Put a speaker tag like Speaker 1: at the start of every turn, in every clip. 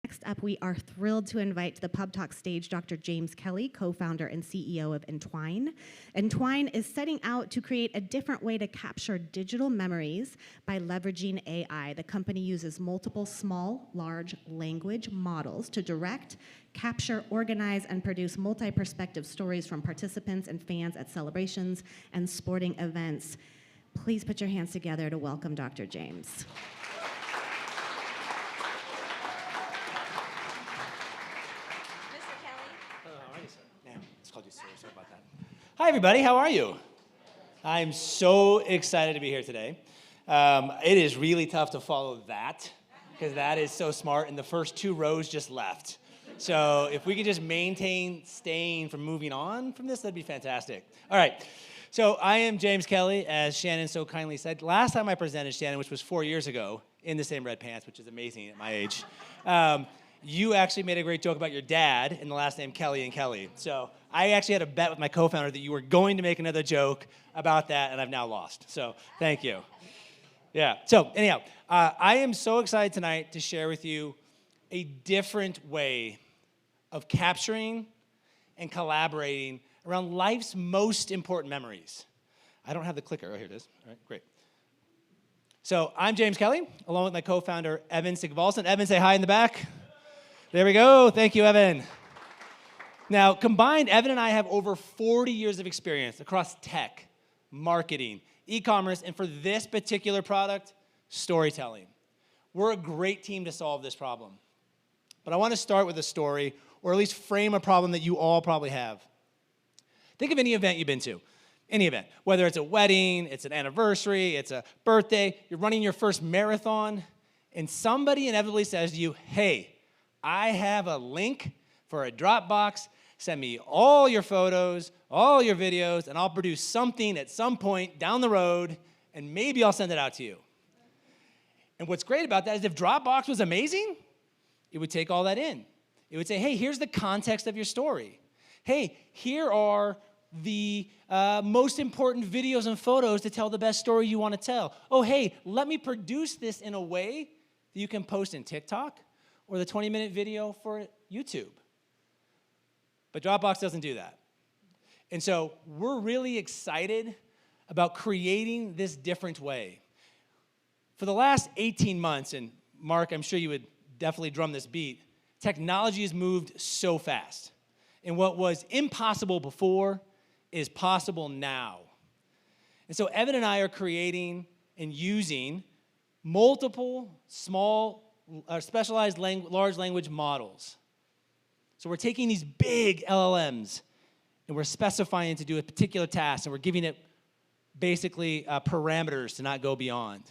Speaker 1: Next up, we are thrilled to invite to the PubTalk stage Dr. James Kelley, co-founder and CEO of Entwyne. Entwyne is setting out to create a different way to capture digital memories by leveraging AI. The company uses multiple small, large language models to direct, capture, organize, and produce multi-perspective stories from participants and fans at celebrations and sporting events. Please put your hands together to welcome Dr. James.
Speaker 2: Sorry about that. Hi, everybody. How are you? I'm so excited to be here today. It is really tough to follow that because that is so smart, and the first two rows just left. So if we could just maintain staying from moving on from this, that'd be fantastic. All right. So I am James Kelley, as Shannon so kindly said. Last time I presented, Shannon, which was 4 years ago, in the same red pants, which is amazing at my age, you actually made a great joke about your dad and the last name Kelley and Kelley. So I actually had a bet with my co-founder that you were going to make another joke about that, and I've now lost. So thank you. Yeah. So anyhow, I am so excited tonight to share with you a different way of capturing and collaborating around life's most important memories. I don't have the clicker. Oh, here it is. All right, great. So I'm James Kelley, along with my co-founder, Evan Sigvalson. Evan, say hi in the back. There we go. Thank you, Evan. Now, combined, Evan and I have over 40 years of experience across tech, marketing, e-commerce, and for this particular product, storytelling. We're a great team to solve this problem. But I want to start with a story, or at least frame a problem that you all probably have. Think of any event you've been to, any event, whether it's a wedding, it's an anniversary, it's a birthday, you're running your first marathon, and somebody inevitably says to you, hey, I have a link for a Dropbox. Send me all your photos, all your videos, and I'll produce something at some point down the road, and maybe I'll send it out to you. And what's great about that is if Dropbox was amazing, it would take all that in. It would say, hey, here's the context of your story. Hey, here are the most important videos and photos to tell the best story you want to tell. Oh, hey, let me produce this in a way that you can post in TikTok or the 20-minute video for YouTube. But Dropbox doesn't do that. And so we're really excited about creating this different way. For the last 18 months, and Mark, I'm sure you would definitely drum this beat, technology has moved so fast. And what was impossible before is possible now. And so Evan and I are creating and using multiple small specialized large language models. So we're taking these big LLMs and we're specifying to do a particular task, and we're giving it basically parameters to not go beyond.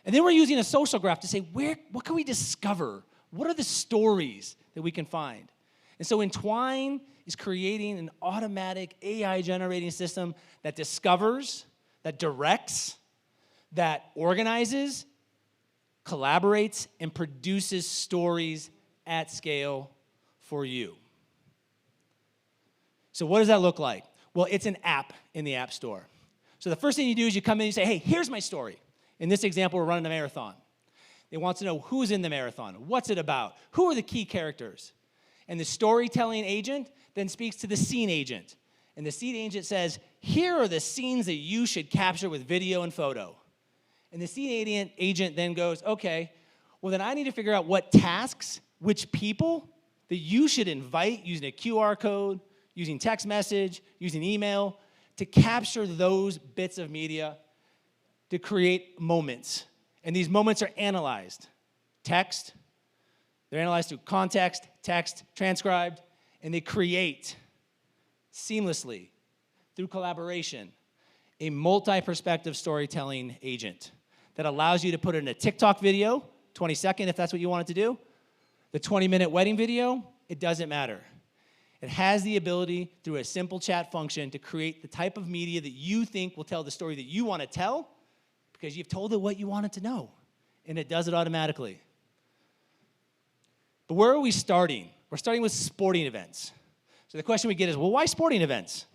Speaker 2: And then we're using a social graph to say, what can we discover? What are the stories that we can find? And so Entwyne is creating an automatic AI-generating system that discovers, that directs, that organizes, collaborates, and produces stories at scale for you. So what does that look like? Well, it's an app in the App Store. So the first thing you do is you come in and you say, hey, here's my story. In this example, we're running a marathon. They want to know who's in the marathon, what's it about, who are the key characters. And the storytelling agent then speaks to the scene agent. And the scene agent says, here are the scenes that you should capture with video and photo. And the scene agent then goes, okay, well then I need to figure out what tasks, which people that you should invite using a QR code, using text message, using email, to capture those bits of media to create moments. And these moments are analyzed. Text, they're analyzed through context, text, transcribed, and they create seamlessly through collaboration a multi-perspective storytelling agent that allows you to put it in a TikTok video, 20-second if that's what you want it to do. The 20-minute wedding video, it doesn't matter. It has the ability through a simple chat function to create the type of media that you think will tell the story that you want to tell because you've told it what you want it to know, and it does it automatically. But where are we starting? We're starting with sporting events. So the question we get is, well, why sporting events?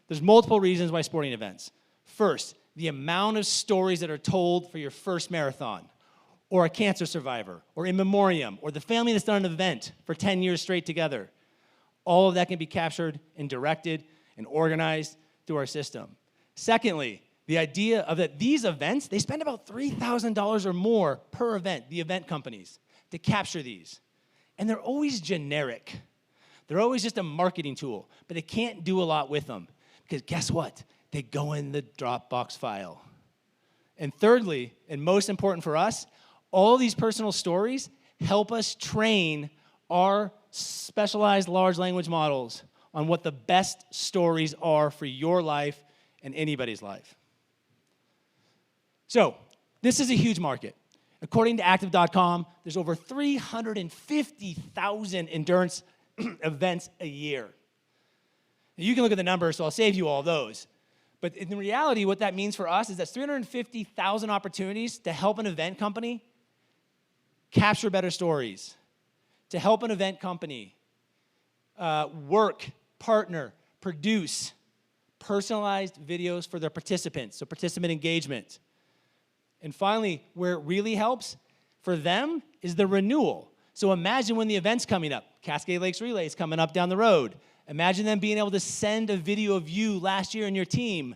Speaker 2: There's multiple reasons why sporting events. First, the amount of stories that are told for your first marathon, or a cancer survivor, or in memoriam, or the family that's done an event for 10 years straight together. All of that can be captured and directed and organized through our system. Secondly, the idea of that these events, they spend about $3,000 or more per event, the event companies, to capture these. And they're always generic. They're always just a marketing tool, but they can't do a lot with them. Because guess what? They go in the Dropbox file. And thirdly, and most important for us, all these personal stories help us train our specialized large language models on what the best stories are for your life and anybody's life. So, this is a huge market. According to Active.com, there's over 350,000 endurance events a year. Now, you can look at the numbers, so I'll save you all those. But in reality, what that means for us is that's 350,000 opportunities to help an event company capture better stories, to help an event company work, partner, produce personalized videos for their participants, so participant engagement. And finally, where it really helps for them is the renewal. So imagine when the event's coming up, Cascade Lakes Relay is coming up down the road. Imagine them being able to send a video of you last year and your team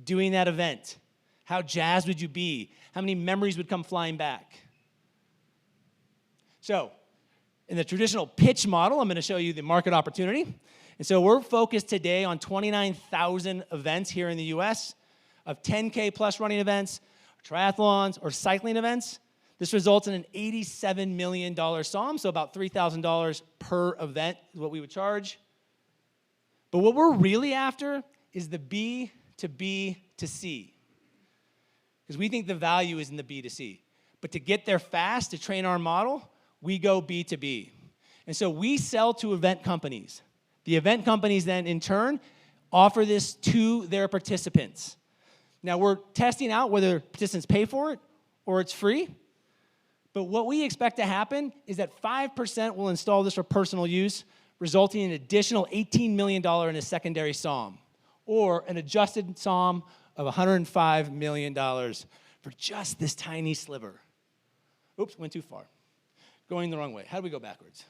Speaker 2: doing that event. How jazzed would you be? How many memories would come flying back? So, in the traditional pitch model, I'm going to show you the market opportunity. And so we're focused today on 29,000 events here in the US of 10K plus running events, triathlons, or cycling events. This results in an $87 million SOM, so about $3,000 per event is what we would charge. But what we're really after is the B to B to C, because we think the value is in the B to C. But to get there fast, to train our model, we go B to B. And so we sell to event companies. The event companies then, in turn, offer this to their participants. Now, we're testing out whether participants pay for it or it's free. But what we expect to happen is that 5% will install this for personal use, resulting in an additional $18 million in a secondary SOM, or an adjusted SOM of $105 million for just this tiny sliver. Oops, went too far. Going the wrong way. How do we go backwards?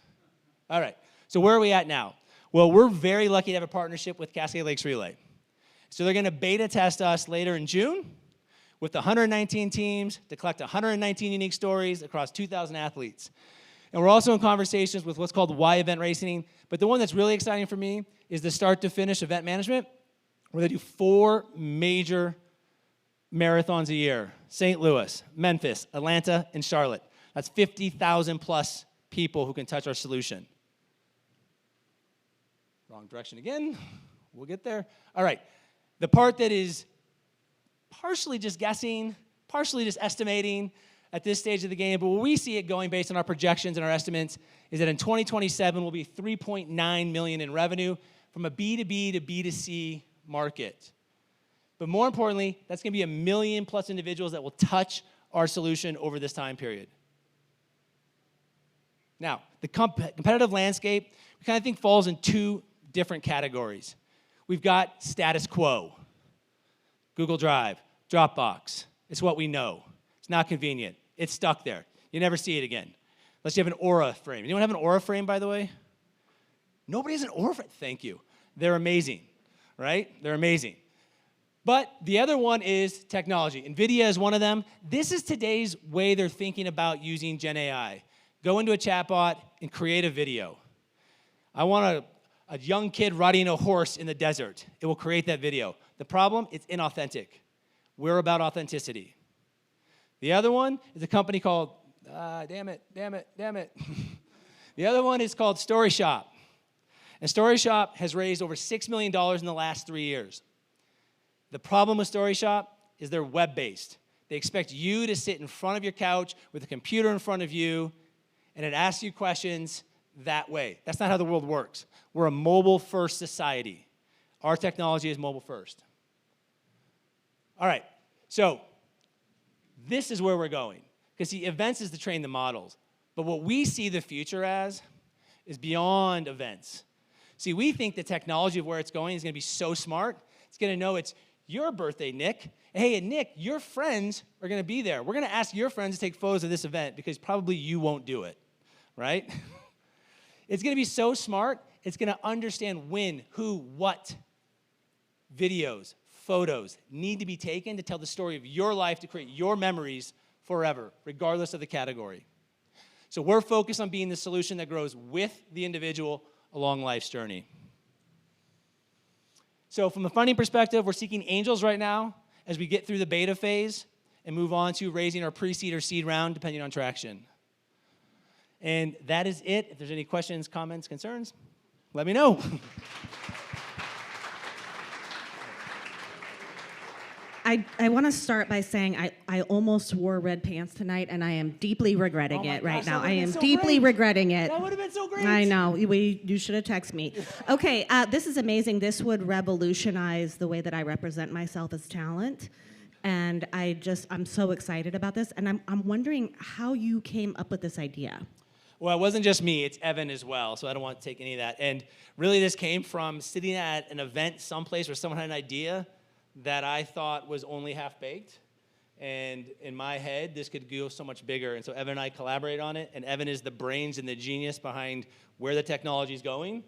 Speaker 2: All right, so where are we at now? Well, we're very lucky to have a partnership with Cascade Lakes Relay. So they're going to beta test us later in June with 119 teams to collect 119 unique stories across 2,000 athletes. And we're also in conversations with what's called Y Event Racing. But the one that's really exciting for me is the start to finish event management, where they do 4 major marathons a year: St. Louis, Memphis, Atlanta, and Charlotte. That's 50,000 plus people who can touch our solution. Wrong direction again. We'll get there. All right. The part that is partially just guessing, partially just estimating at this stage of the game, but where we see it going based on our projections and our estimates is that in 2027 we'll be $3.9 million in revenue from a B2B to B2C market. But more importantly, that's going to be 1 million plus individuals that will touch our solution over this time period. Now, the competitive landscape, we kind of think falls in 2 different categories. We've got status quo. Google Drive, Dropbox. It's what we know. It's not convenient. It's stuck there. You never see it again. Unless you have an Aura frame. Anyone have an Aura frame, by the way? Nobody has an Aura frame. Thank you. They're amazing, right? They're amazing. But the other one is technology. NVIDIA is one of them. This is today's way they're thinking about using Gen AI. Go into a chatbot and create a video. I want a young kid riding a horse in the desert. It will create that video. The problem, it's inauthentic. We're about authenticity. The other one is a company called, damn it. The other one is called StoryShop. And StoryShop has raised over $6 million in the last 3 years. The problem with StoryShop is they're web-based. They expect you to sit in front of your couch with a computer in front of you, and it asks you questions that way. That's not how the world works. We're a mobile-first society. Our technology is mobile-first. All right, so this is where we're going. Because the events is to train the models. But what we see the future as is beyond events. See, we think the technology of where it's going is going to be so smart, it's going to know it's your birthday, Nick. Hey, and Nick, your friends are going to be there. We're going to ask your friends to take photos of this event because probably you won't do it, right? It's going to be so smart. It's going to understand when, who, what videos, photos need to be taken to tell the story of your life, to create your memories forever, regardless of the category. So we're focused on being the solution that grows with the individual along life's journey. So from a funding perspective, we're seeking angels right now as we get through the beta phase and move on to raising our pre-seed or seed round, depending on traction. And that is it. If there's any questions, comments, concerns, let me know.
Speaker 1: I want to start by saying I almost wore red pants tonight, and I am deeply regretting it right now. I am deeply regretting it.
Speaker 2: That would have been so great.
Speaker 1: I know. You should have texted me. Okay, this is amazing. This would revolutionize the way that I represent myself as talent. And I'm so excited about this. And I'm wondering how you came up with this idea.
Speaker 2: Well, it wasn't just me. It's Evan as well, so I don't want to take any of that. And really, this came from sitting at an event someplace where someone had an idea that I thought was only half-baked. And in my head, this could go so much bigger. And so Evan and I collaborated on it. And Evan is the brains and the genius behind where the technology is going.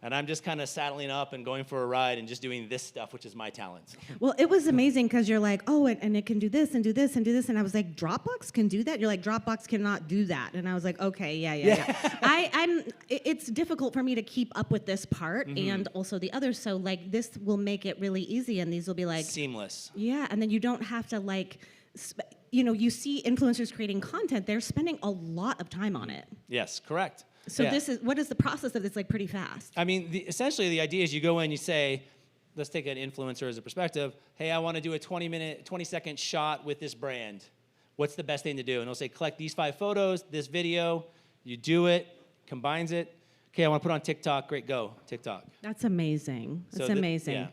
Speaker 2: And I'm just kind of saddling up and going for a ride and just doing this stuff, which is my talent.
Speaker 1: Well, it was amazing because you're like, oh, and it can do this and do this and do this. And I was like, Dropbox can do that? You're like, Dropbox cannot do that. And I was like, okay, yeah. It's difficult for me to keep up with this part and also the others. So like this will make it really easy and these will be like.
Speaker 2: Seamless.
Speaker 1: Yeah, and then you don't have to like, you see influencers creating content, they're spending a lot of time on it.
Speaker 2: Yes, correct.
Speaker 1: So what is the process of this like pretty fast?
Speaker 2: I mean, essentially the idea is you go in, you say, let's take an influencer as a perspective. Hey, I want to do a 20-second shot with this brand. What's the best thing to do? And they'll say, collect these 5 photos, this video. You do it, combines it. Okay, I want to put on TikTok. Great, go, TikTok.
Speaker 1: That's amazing. That's
Speaker 2: So
Speaker 1: amazing.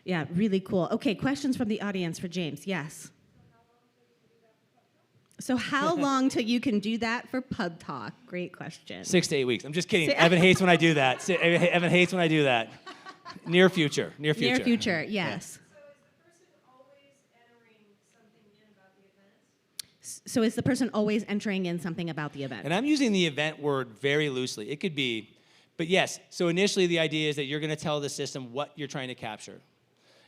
Speaker 1: Yeah, really cool. Okay, questions from the audience for James. Yes. So how long till you can do that for PubTalk? Great question.
Speaker 2: 6 to 8 weeks. I'm just kidding. Evan hates when I do that. Evan hates when I do that. Near future.
Speaker 1: Near future, yes.
Speaker 3: So is the person always entering something in about the event?
Speaker 1: So is the person always entering in something about the event?
Speaker 2: And I'm using the event word very loosely. It could be, but yes. So initially the idea is that you're going to tell the system what you're trying to capture.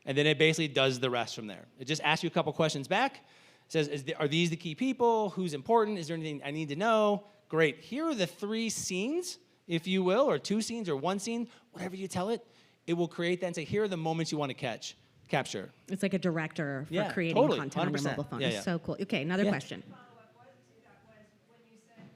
Speaker 2: And then it basically does the rest from there. It just asks you a couple questions back. Says, are these the key people? Who's important? Is there anything I need to know? Great. Here are the 3 scenes, if you will, or 2 scenes or 1 scene. Whatever you tell it, it will create that and say, here are the moments you want to capture.
Speaker 1: It's like a director for creating
Speaker 2: totally,
Speaker 1: content on your
Speaker 2: 100%.
Speaker 1: mobile phone.
Speaker 2: Yeah,
Speaker 1: It's so cool. Okay, another question.
Speaker 3: Follow-up was to that was when you said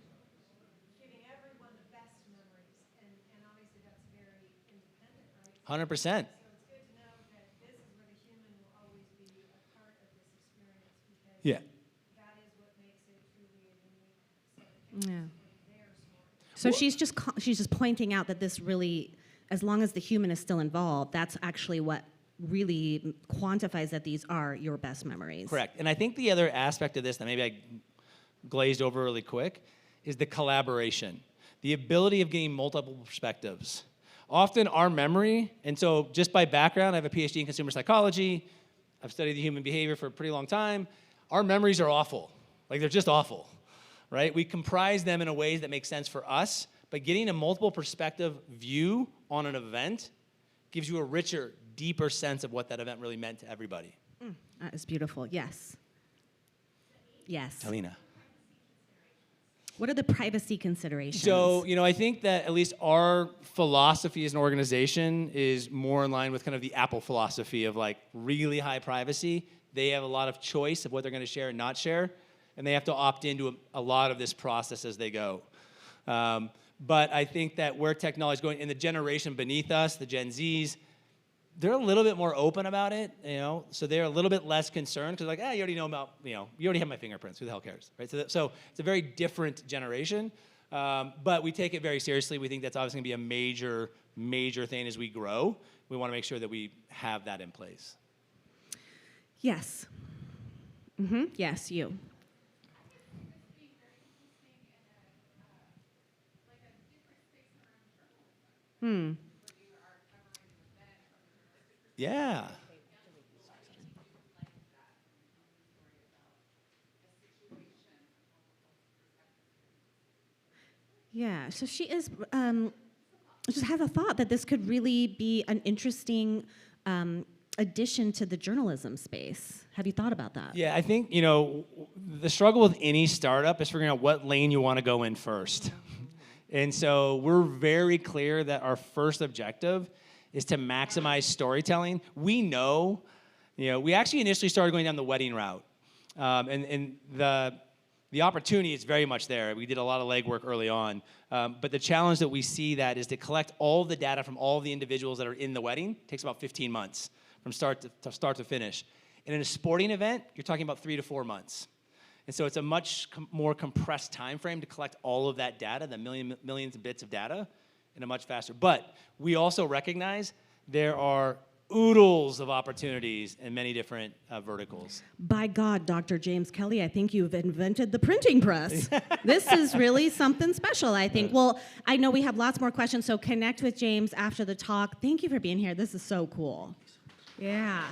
Speaker 3: giving everyone the best memories, and obviously that's very independent, right?
Speaker 2: 100%.
Speaker 3: So it's good to know that this is where the human will always be a part of this experience because
Speaker 2: Yeah.
Speaker 3: that is what makes it truly a unique set of
Speaker 1: Yeah.
Speaker 3: their story.
Speaker 1: So she's just pointing out that this really, as long as the human is still involved, that's actually what really quantifies that these are your best memories.
Speaker 2: Correct. And I think the other aspect of this that maybe I glazed over really quick is the collaboration, the ability of getting multiple perspectives. Often our memory, and so just by background, I have a Ph.D. in consumer psychology. I've studied the human behavior for a pretty long time. Our memories are awful. Like they're just awful, right? We comprise them in a way that makes sense for us, but getting a multiple perspective view on an event gives you a richer, deeper sense of what that event really meant to everybody.
Speaker 1: That is beautiful. Yes. Yes.
Speaker 2: Talina.
Speaker 1: What are the privacy considerations?
Speaker 2: So, I think that at least our philosophy as an organization is more in line with kind of the Apple philosophy of like really high privacy. They have a lot of choice of what they're going to share and not share, and they have to opt into a lot of this process as they go. But I think that where technology is going, in the generation beneath us, the Gen Zs, they're a little bit more open about it, so they're a little bit less concerned because like, you already know about, you already have my fingerprints, who the hell cares, right? So it's a very different generation, but we take it very seriously. We think that's obviously going to be a major thing as we grow. We want to make sure that we have that in place.
Speaker 1: Yes. Yes, you.
Speaker 2: Yeah.
Speaker 1: Yeah, so she is, just have a thought that this could really be an interesting addition to the journalism space. Have you thought about that?
Speaker 2: Yeah, I think, the struggle with any startup is figuring out what lane you want to go in first. And so we're very clear that our first objective is to maximize storytelling. We know, we actually initially started going down the wedding route. And the opportunity is very much there. We did a lot of legwork early on. But the challenge that we see that is to collect all the data from all the individuals that are in the wedding. It takes about 15 months from start to finish. And in a sporting event, you're talking about 3 to 4 months. And so it's a much more compressed time frame to collect all of that data, the millions of bits of data, in a much faster. But we also recognize there are oodles of opportunities in many different verticals.
Speaker 1: By God, Dr. James Kelley, I think you've invented the printing press. This is really something special, I think. Well, I know we have lots more questions, so connect with James after the talk. Thank you for being here. This is so cool. Yeah.